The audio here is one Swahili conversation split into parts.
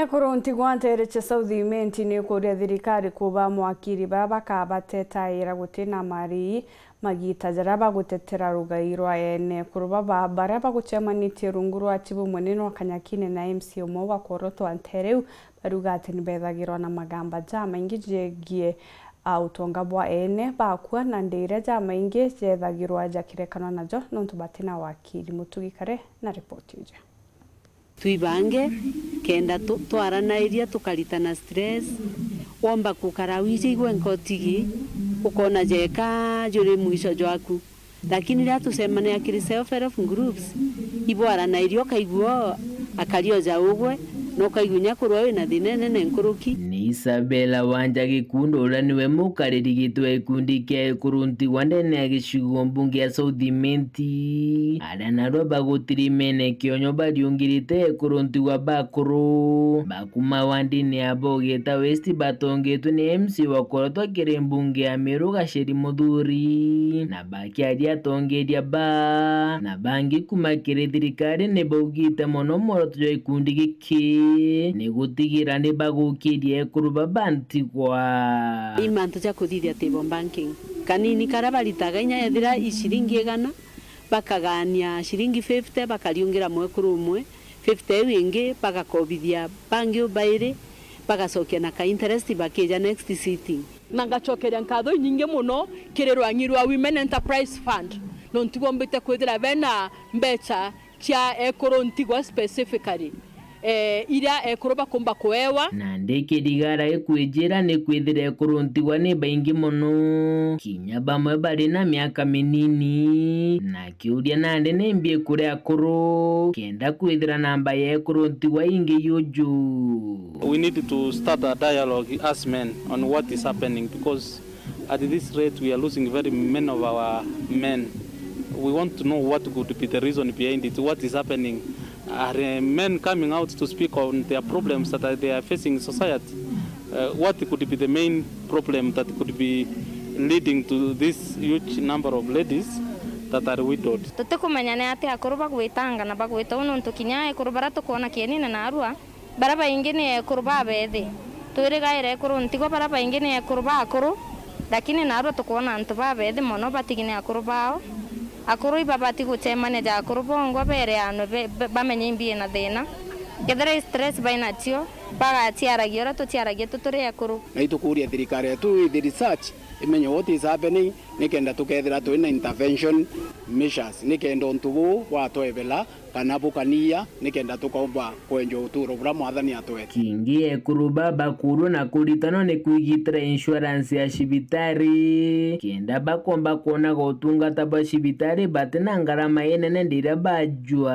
EKURU Ntigwa ntereche South IMENTI ni kuria thirikari kuba mwakiri baba kabatetaira gutina mari magita jaraba gutetera rugai rwa ene kuruba bara bagucemanitie rungu rwa chibu munene wa Kanyakine na MC umwe wa Koroto Antereu BARIUGA ati nibethagirwa na magamba jama ingi jegie utonga bwa ene bakua na ndeire jama ingi jethagirwa jakirekano najo nontu batina wakiri mutugikare na report ije tuibange kenda twaranairia tukaritana stress womba kukarawizi igwe nkotigi ukona jeka juri mwisho jwaku lakini la tusemane akiri self help groups ibwaranairio kaiguo akario jaugwe no kaigunya kurwe na dinene nenkuruki ni Isabella wanja gikundo ula niwe mukariri gitwe ikundi kia EKURU Ntigwa ndene agicigo mbunge ya South IMENTI ala narwa bagutiri mene kionyo bariungirite EKURU Ntigwa bakuru bakuma wandini abogeta westi batongetwe ni MC wa Koroto kire mbunge ya Meru Gacheri Muthuri na bakiaria tongeria ba na bangi kumakire thirikari ne bogita mono moroto jo ikundi giki ni gutigira ni bagukirie EKURU baba Ntigwa imanto cha kuthithia table banking kanini karabaritaga inya ethira ishiringi egana bakagania shiringi 50 bakariungira mwekuru umwe 50 wingi bagakobithia bangi ubaire bagacokia na ka interest bakeja next sitting nangacokeria nkatho nyingi muno kirerwanyirwa Women Enterprise Fund no Ntigwa mbite kwithira bena mbecha kia EKURU Ntigwa specifically ira EKURU bakomba kuewa na ndeke digara ekwijira ni kwithira EKURU Ntigwa ni baingi muno kinya bamwe bari na miaka minini na kiuria nande ni mbie kuri EKURU kenda kwithira namba ya EKURU Ntigwa ingi yuju. We need to start a dialogue as men on what is happening because at this rate we are losing very many of our men. We want to know what could be the reason behind it, what is happening. Are men coming out to speak on their problems that they are facing in society? What could be the main problem that could be leading to this huge number of ladies that are widowed? Tutukumenya ne ati EKURU bagwitanga na bagwita uno ntukinya EKURU baratukona kienina na arua baraba ingine EKURU babethi twirigaire EKURU Ntigwa baraba ingine EKURU bakuru lakini na arua tukona antu babethi mono batigine EKURU bao akuru ibabati gucemane ja akuru bongo bere ano bamenye imbie na thina kethera stress baina tio baga tiaragia ora tutiaragia tuturi EKURU na itukuria thirikari yetu the research imenye what is happening nikenda tukethera twina intervention measures nikenda ontubu watwebela kana bukania nikenda tukomba kwenjo uturo bura mwathani atwete kingi EKURU baba kuru na kuritano ni kuigitira insurance ya shibitari kenda bakomba kuona gotungata ba shibitari batena ngarama yenene ndira bajwa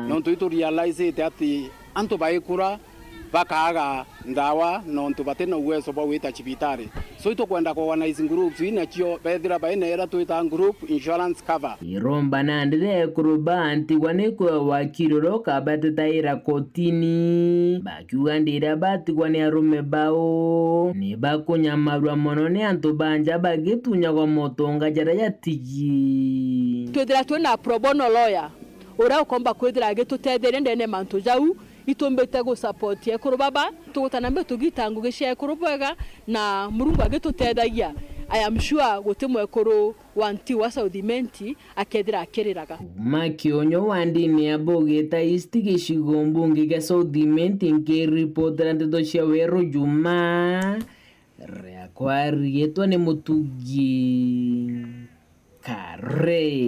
no tu realize ati antu baikura bakaga ndawa no ntubatena uwezo bwa wita chibitari so ito kwenda kwa organize groups inachio bethira baina era tuita group insurance cover iromba nandire EKURU ba Ntigwa neko wakiriro kabatetaira kotini bakiuga ndira batigwa ni arume bao ni bakunyamarwa mono ni antu banja bagitunya kwa motonga jara yatigi twithira twina pro bono lawyer ora ukomba kwithira gitutethire ndene mantu jau itombete go support EKURU baba tugutanambe tugitangu gisha EKURU bwega na murungu agitutethagia I am sure gutimo EKURU Ntigwa South IMENTI akethira akiriraga makionyo wandini abogeta istige shigombo ga South IMENTI nke report randeto cia wero juma reakwari yetu ni mutugi kare.